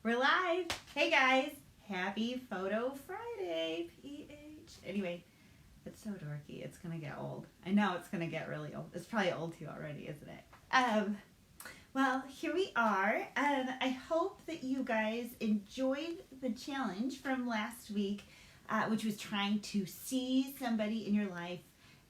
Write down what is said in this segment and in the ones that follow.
We're live. Hey guys, happy Photo Friday, PH. Anyway, it's so dorky. It's gonna get old. I know it's gonna get really old. It's probably old to you already, isn't it? Well, here we are. I hope that you guys enjoyed the challenge from last week, which was trying to see somebody in your life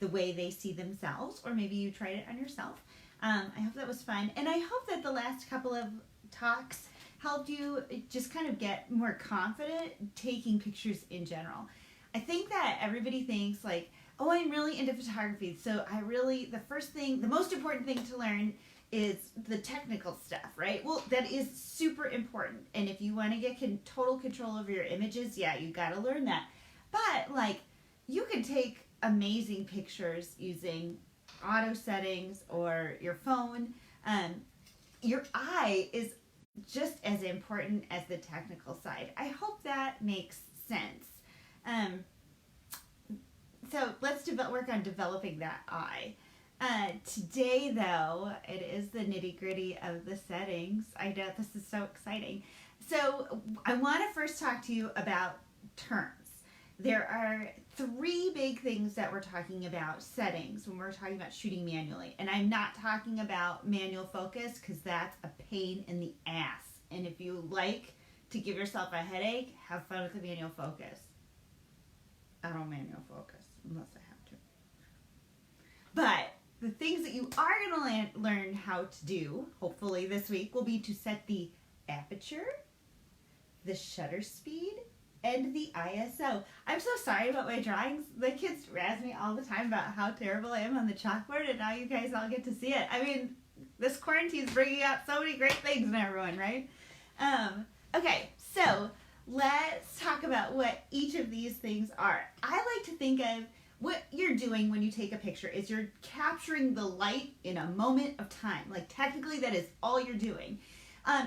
the way they see themselves, or maybe you tried it on yourself. I hope that was fun, and I hope that the last couple of talks helped you just kind of get more confident taking pictures in general. I think that everybody thinks like, oh, I'm really into photography, so the most important thing to learn is the technical stuff, right? Well, that is super important, and if you want to get total control over your images, yeah, you got to learn that. But like, you can take amazing pictures using auto settings or your phone. Your eye is just as important as the technical side. I hope that makes sense. So let's work on developing that eye. Today, though, it is the nitty-gritty of the settings. I know this is so exciting. So I want to first talk to you about terms. There are three big things that we're talking about settings when we're talking about shooting manually. And I'm not talking about manual focus because that's a pain in the ass. And if you like to give yourself a headache, have fun with the manual focus. I don't manual focus unless I have to. But the things that you are going to learn how to do, hopefully this week, will be to set the aperture, the shutter speed, and the ISO. I'm so sorry about my drawings. The kids razz me all the time about how terrible I am on the chalkboard, and now you guys all get to see it. I mean, this quarantine is bringing out so many great things in everyone, right? Okay, so let's talk about what each of these things are. I like to think of what you're doing when you take a picture is you're capturing the light in a moment of time. Like, technically, that is all you're doing.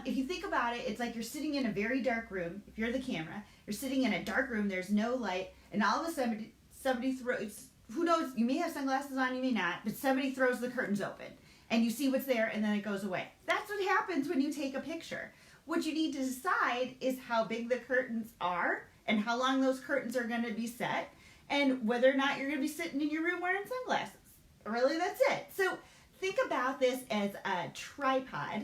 If you think about it, it's like you're sitting in a very dark room. If you're the camera, you're sitting in a dark room, there's no light, and all of a sudden somebody throws, who knows, you may have sunglasses on, you may not, but somebody throws the curtains open, and you see what's there, and then it goes away. That's what happens when you take a picture. What you need to decide is how big the curtains are, and how long those curtains are going to be set, and whether or not you're going to be sitting in your room wearing sunglasses. Really, that's it. So think about this as a tripod,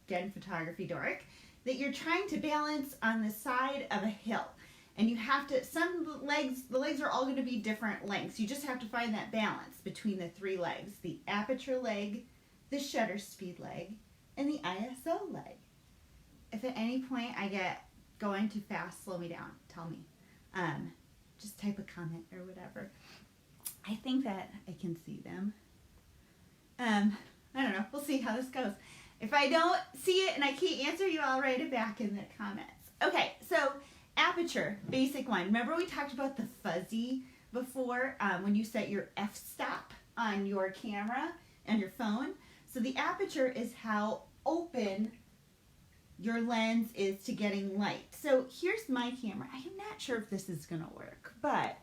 again, photography dork, that you're trying to balance on the side of a hill. And you have to, the legs are all going to be different lengths. You just have to find that balance between the three legs, the aperture leg, the shutter speed leg, and the ISO leg. If at any point I get going too fast, slow me down, tell me. Just type a comment or whatever. I think that I can see them. I don't know. We'll see how this goes. If I don't see it and I can't answer you, I'll write it back in the comments. Okay, so aperture, basic one. Remember we talked about the fuzzy before when you set your f-stop on your camera and your phone? So the aperture is how open your lens is to getting light. So here's my camera. I am not sure if this is going to work, but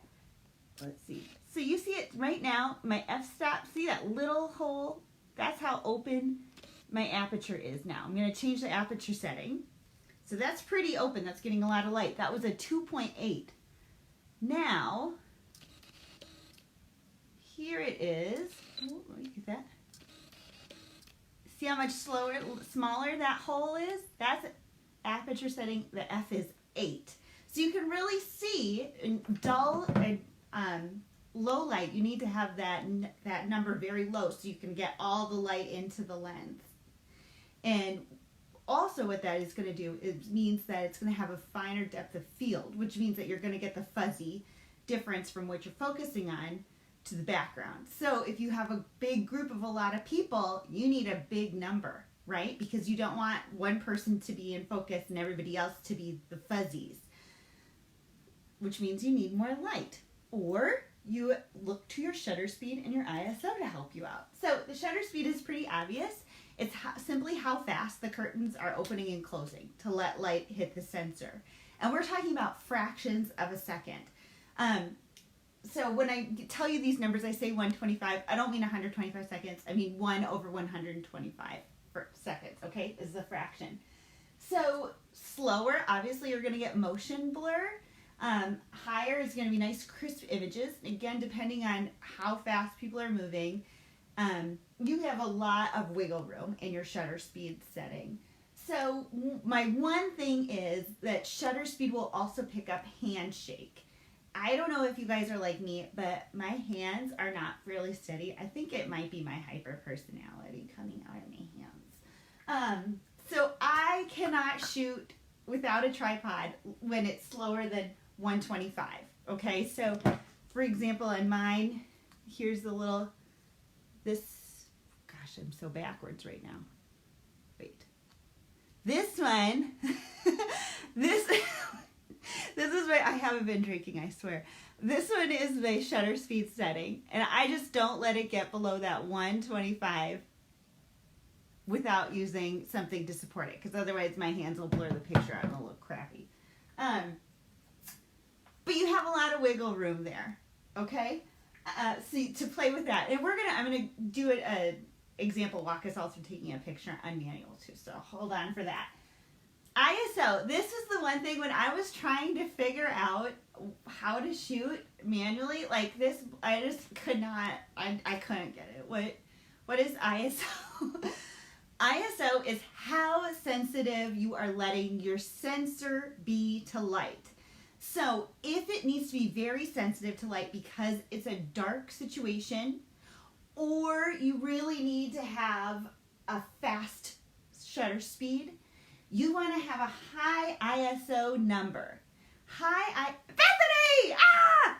let's see. So you see it right now, my f-stop, see that little hole? That's how open my aperture is now. I'm going to change the aperture setting. So that's pretty open. That's getting a lot of light. That was a 2.8. Now, here it is. Oh, look at that. See how much smaller that hole is? That's aperture setting. The F is 8. So you can really see in dull and low light, you need to have that number very low so you can get all the light into the lens. And also what that is going to do, it means that it's going to have a finer depth of field, which means that you're going to get the fuzzy difference from what you're focusing on to the background. So if you have a big group of a lot of people, you need a big number, right? Because you don't want one person to be in focus and everybody else to be the fuzzies, which means you need more light. Or you look to your shutter speed and your ISO to help you out. So the shutter speed is pretty obvious. It's simply how fast the curtains are opening and closing to let light hit the sensor. And we're talking about fractions of a second. So when I tell you these numbers, I say 125. I don't mean 125 seconds. I mean 1 over 125 seconds, okay? This is a fraction. So slower, obviously you're going to get motion blur. Higher is going to be nice crisp images. Again, depending on how fast people are moving, you have a lot of wiggle room in your shutter speed setting. So my one thing is that shutter speed will also pick up handshake. I don't know if you guys are like me, but my hands are not really steady. I think it might be my hyper personality coming out of my hands. So I cannot shoot without a tripod when it's slower than 125. Okay, so for example, on mine, here's the little, gosh, I'm so backwards right now. Wait. This one, this is why I haven't been drinking, I swear. This one is my shutter speed setting, and I just don't let it get below that 125 without using something to support it, because otherwise my hands will blur the picture out and it'll look crappy. But you have a lot of wiggle room there, okay? So to play with that, and I'm gonna do an example, walk us all through taking a picture on manual too, so hold on for that. ISO, this is the one thing when I was trying to figure out how to shoot manually, like this, I just could not, I couldn't get it. What is ISO? ISO is how sensitive you are letting your sensor be to light. So if it needs to be very sensitive to light because it's a dark situation, or you really need to have a fast shutter speed, you want to have a high ISO number. Bethany! Ah!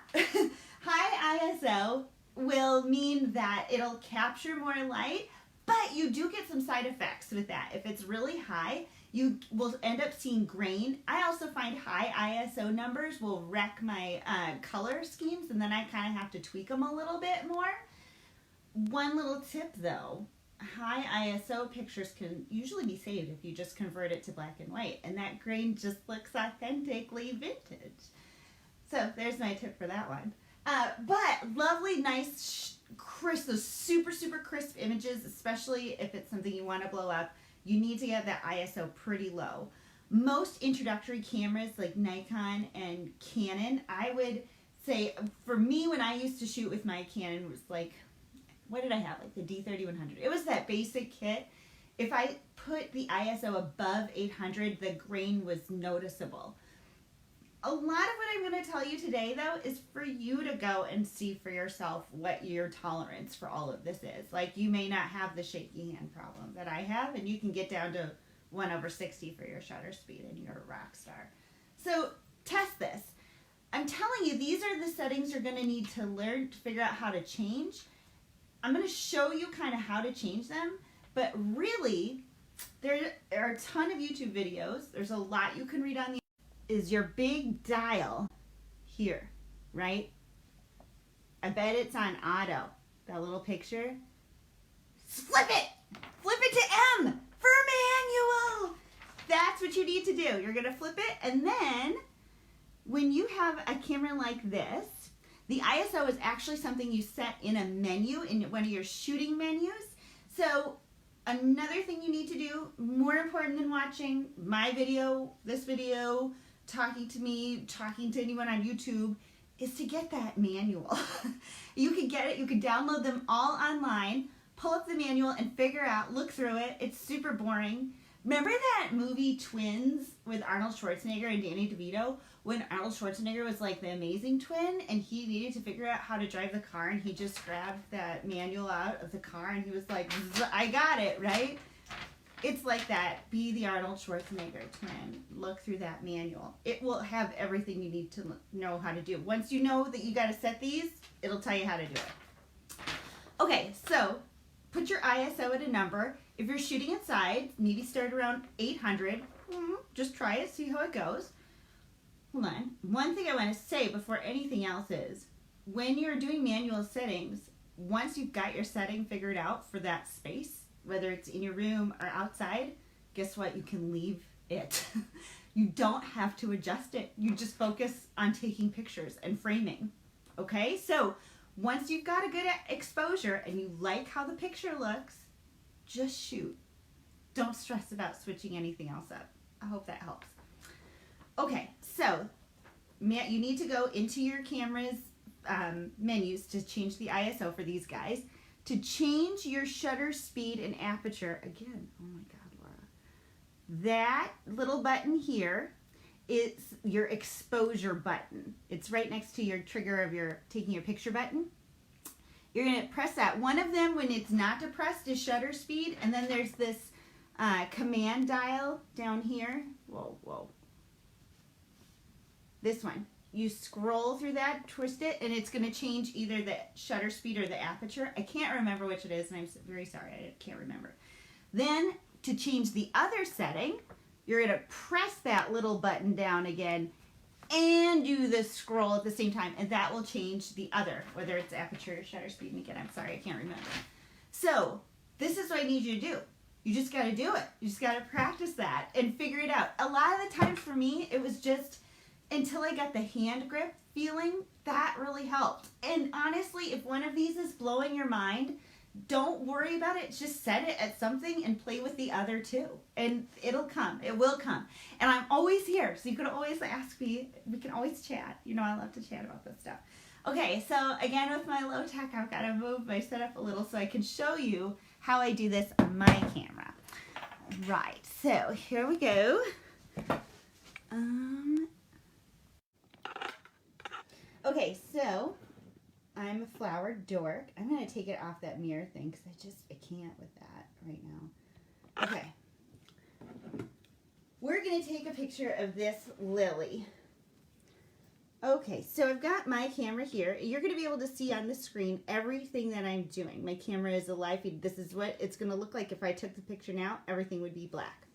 High ISO will mean that it'll capture more light, but you do get some side effects with that. If it's really high, you will end up seeing grain. I also find high ISO numbers will wreck my color schemes, and then I kind of have to tweak them a little bit more. One little tip though, high ISO pictures can usually be saved if you just convert it to black and white, and that grain just looks authentically vintage. So there's my tip for that one. But lovely, nice, crisp, those super, super crisp images, especially if it's something you want to blow up, you need to get that ISO pretty low. Most introductory cameras like Nikon and Canon, I would say, for me, when I used to shoot with my Canon, it was like, what did I have? Like the D3100. It was that basic kit. If I put the ISO above 800, the grain was noticeable. A lot of what I'm going to tell you today, though, is for you to go and see for yourself what your tolerance for all of this is. Like, you may not have the shaky hand problem that I have, and you can get down to 1/60 for your shutter speed, and you're a rock star. So, test this. I'm telling you, these are the settings you're going to need to learn to figure out how to change. I'm going to show you kind of how to change them, but really, there are a ton of YouTube videos. There's a lot you can read on the is your big dial here, right? I bet it's on auto, that little picture. Flip it to M for manual. That's what you need to do. You're gonna flip it, and then when you have a camera like this, the ISO is actually something you set in a menu, in one of your shooting menus. So another thing you need to do, more important than watching my video, this video, talking to me, talking to anyone on YouTube, is to get that manual. You can get it, you can download them all online, pull up the manual and figure out, look through it. It's super boring. Remember that movie Twins with Arnold Schwarzenegger and Danny DeVito? When Arnold Schwarzenegger was like the amazing twin and he needed to figure out how to drive the car, and he just grabbed that manual out of the car and he was like, I got it, right? It's like that. Be the Arnold Schwarzenegger twin. Look through that manual. It will have everything you need to know how to do. Once you know that you got to set these, it'll tell you how to do it. Okay, so put your ISO at a number. If you're shooting inside, maybe start around 800. Just try it, see how it goes. Hold on. One thing I want to say before anything else is, when you're doing manual settings, once you've got your setting figured out for that space, whether it's in your room or outside, guess what? You can leave it. You don't have to adjust it. You just focus on taking pictures and framing. Okay? So once you've got a good exposure and you like how the picture looks, just shoot. Don't stress about switching anything else up. I hope that helps. Okay, so Matt, you need to go into your camera's menus to change the ISO for these guys. To change your shutter speed and aperture, again, oh my God, Laura. That little button here is your exposure button. It's right next to your trigger of your taking your picture button. You're going to press that. One of them, when it's not depressed, is shutter speed. And then there's this command dial down here. Whoa, whoa. This one. You scroll through that, twist it, and it's going to change either the shutter speed or the aperture. I can't remember which it is, and I'm very sorry. I can't remember. Then, to change the other setting, you're going to press that little button down again and do the scroll at the same time, and that will change the other, whether it's aperture or shutter speed. And again, I'm sorry, I can't remember. So, this is what I need you to do. You just got to do it. You just got to practice that and figure it out. A lot of the times for me, it was just until I got the hand grip feeling, that really helped. And honestly, if one of these is blowing your mind, don't worry about it. Just set it at something and play with the other two. And it'll come. It will come. And I'm always here, so you can always ask me. We can always chat. You know I love to chat about this stuff. Okay, so again with my low tech, I've got to move my setup a little so I can show you how I do this on my camera. Right, so here we go. Okay, so I'm a flower dork. I'm going to take it off that mirror thing because I can't with that right now. Okay. We're going to take a picture of this lily. Okay, so I've got my camera here. You're going to be able to see on the screen everything that I'm doing. My camera is a live feed. This is what it's going to look like if I took the picture now. Everything would be black.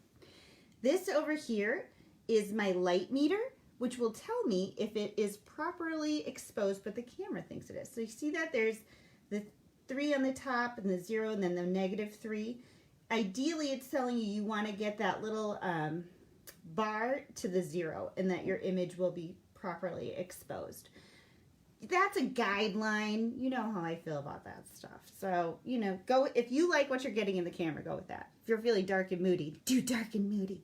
This over here is my light meter, which will tell me if it is properly exposed, but the camera thinks it is. So you see that there's the 3 on the top and the 0 and then the -3. Ideally, it's telling you want to get that little bar to the 0 and that your image will be properly exposed. That's a guideline. You know how I feel about that stuff. So, you know, go if you like what you're getting in the camera, go with that. If you're feeling dark and moody, do dark and moody.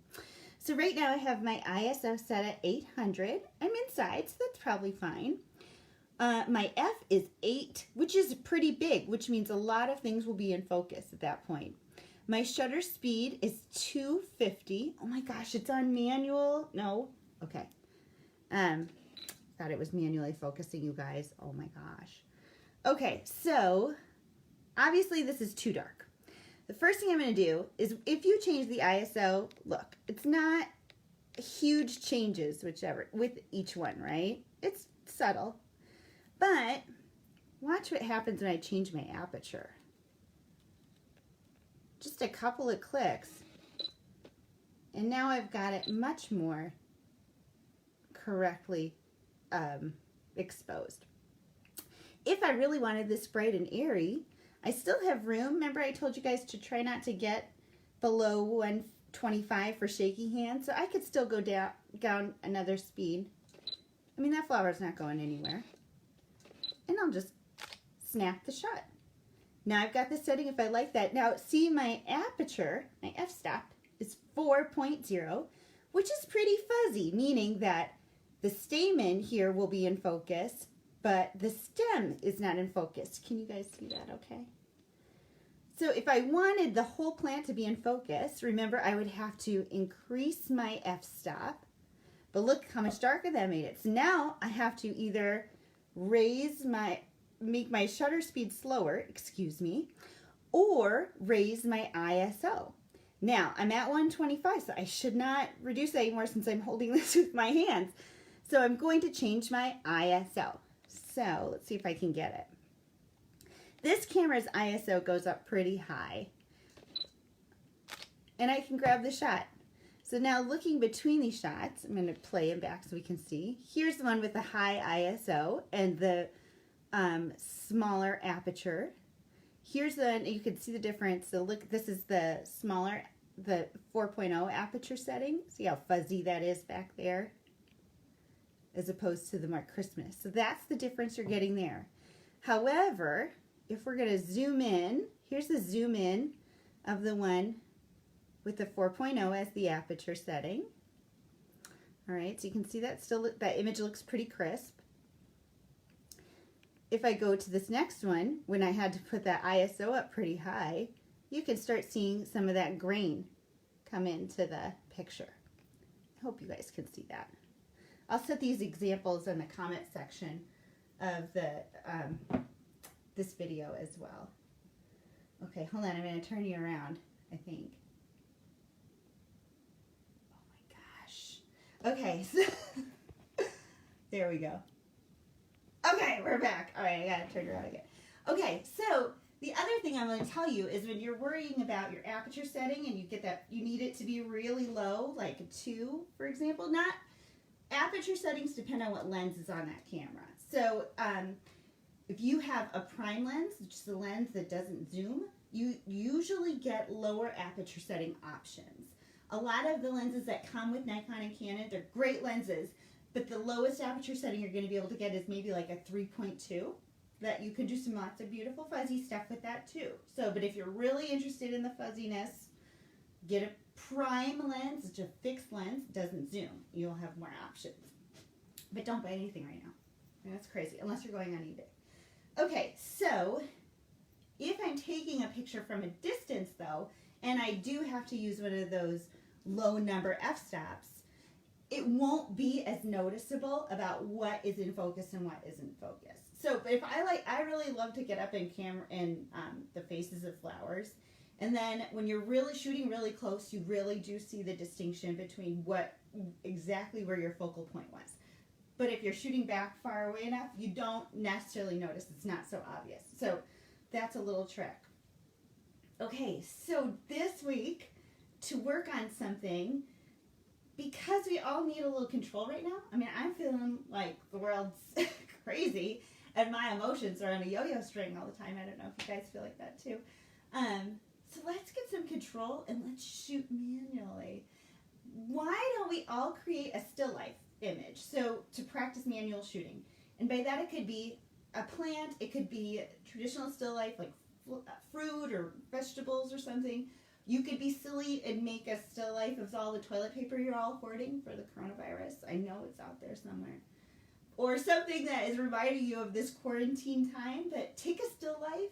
So right now I have my ISO set at 800. I'm inside, so that's probably fine. My F is 8, which is pretty big, which means a lot of things will be in focus at that point. My shutter speed is 250. Oh my gosh, it's on manual. No, okay. Thought it was manually focusing, you guys. Oh my gosh. Okay, so obviously this is too dark. The first thing I'm going to do is if you change the ISO, look, it's not huge changes with each one, right? It's subtle. But watch what happens when I change my aperture. Just a couple of clicks. And now I've got it much more correctly exposed. If I really wanted this bright and airy, I still have room. Remember I told you guys to try not to get below 125 for shaky hands. So I could still go down another speed. I mean, that flower's not going anywhere. And I'll just snap the shot. Now I've got this setting if I like that. Now see my aperture, my f-stop is 4.0, which is pretty fuzzy, meaning that the stamen here will be in focus, but the stem is not in focus. Can you guys see that okay? So if I wanted the whole plant to be in focus, remember I would have to increase my f-stop, but look how much darker that made it. So now I have to either make my shutter speed slower, excuse me, or raise my ISO. Now I'm at 125, so I should not reduce that anymore since I'm holding this with my hands. So I'm going to change my ISO. So let's see if I can get it. This camera's ISO goes up pretty high. And I can grab the shot. So now looking between these shots, I'm going to play them back so we can see. Here's the one with the high ISO and the smaller aperture. Here's the, you can see the difference. So look, this is the smaller, the 4.0 aperture setting. See how fuzzy that is back there? As opposed to the more crispness. So that's the difference you're getting there. However, if we're going to zoom in, here's the zoom in of the one with the 4.0 as the aperture setting. All right, so you can see that that image looks pretty crisp. If I go to this next one, when I had to put that ISO up pretty high, you can start seeing some of that grain come into the picture. I hope you guys can see that. I'll set these examples in the comment section of the this video as well. Okay, hold on, I'm going to turn you around, I think. Oh my gosh. Okay, so there we go. Okay, we're back. All right, I got to turn around again. Okay, so the other thing I'm going to tell you is when you're worrying about your aperture setting and you get that, you need it to be really low, like a 2, for example. Not aperture settings depend on what lens is on that camera. So if you have a prime lens, which is the lens that doesn't zoom, you usually get lower aperture setting options. A lot of the lenses that come with Nikon and Canon, they're great lenses, but the lowest aperture setting you're going to be able to get is maybe like a 3.2. That you can do some lots of beautiful fuzzy stuff with that too. So, but if you're really interested in the fuzziness, get a prime lens, it's a fixed lens, doesn't zoom. You'll have more options. But don't buy anything right now. That's crazy, unless you're going on eBay. Okay, so if I'm taking a picture from a distance though, and I do have to use one of those low number f-stops, it won't be as noticeable about what is in focus and what isn't focus. So, but if I really love to get up in camera in the faces of flowers, and then when you're really shooting really close, you really do see the distinction between exactly where your focal point was. But if you're shooting back far away enough, you don't necessarily notice. It's not so obvious. So that's a little trick. Okay, so this week to work on something, because we all need a little control right now. I mean, I'm feeling like the world's crazy and my emotions are on a yo-yo string all the time. I don't know if you guys feel like that too. So let's get some control and let's shoot manually. Why don't we all create a still life image? So to practice manual shooting. And by that it could be a plant, it could be traditional still life like fruit or vegetables or something. You could be silly and make a still life of all the toilet paper you're all hoarding for the coronavirus. I know it's out there somewhere. Or something that is reminding you of this quarantine time, but take a still life,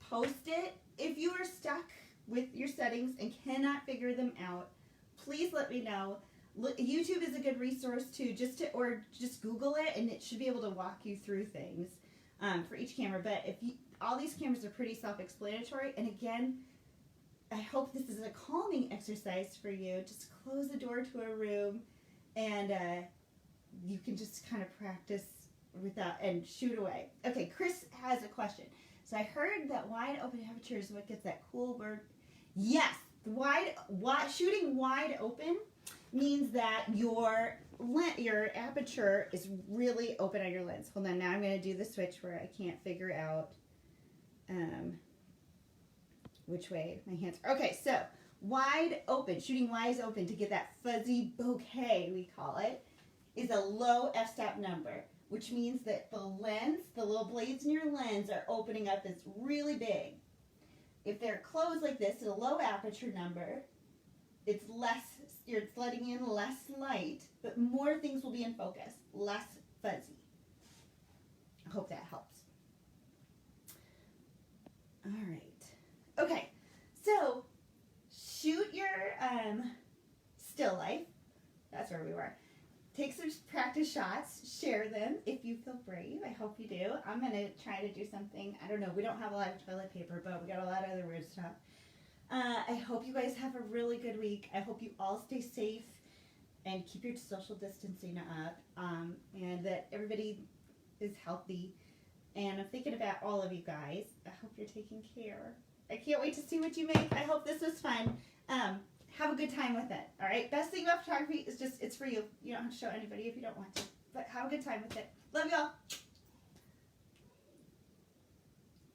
post it. If you are stuck with your settings and cannot figure them out, please let me know. YouTube is a good resource too, or just Google it and it should be able to walk you through things for each camera. But all these cameras are pretty self-explanatory, and again, I hope this is a calming exercise for you. Just close the door to a room and you can just kind of practice without and shoot away. Okay, Chris has a question. So I heard that wide open aperture is what gets that cool word. Yes, shooting wide open means that your aperture is really open on your lens. Hold on, now I'm going to do the switch where I can't figure out which way my hands are. Okay, so wide open, shooting wide open to get that fuzzy bokeh, we call it, is a low f-stop number, which means that the lens, the little blades in your lens are opening up. It's really big. If they're closed like this, at a low aperture number, it's less, you're letting in less light, but more things will be in focus, less fuzzy. I hope that helps. All right. Okay, so shoot your still life. That's where we were. Take some practice shots, share them if you feel brave. I hope you do. I'm going to try to do something. I don't know. We don't have a lot of toilet paper, but we got a lot of other weird stuff. I hope you guys have a really good week. I hope you all stay safe and keep your social distancing up, and that everybody is healthy. And I'm thinking about all of you guys. I hope you're taking care. I can't wait to see what you make. I hope this was fun. Have a good time with it. All right. Best thing about photography is just it's for you. You don't have to show anybody if you don't want to. But have a good time with it. Love y'all.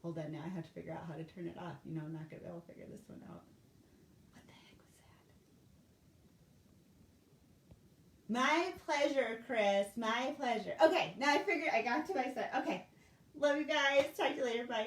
Hold on now. I have to figure out how to turn it off. You know, I'm not going to be able to figure this one out. What the heck was that? My pleasure, Chris. My pleasure. Okay. Now I got to my set. Okay. Love you guys. Talk to you later. Bye.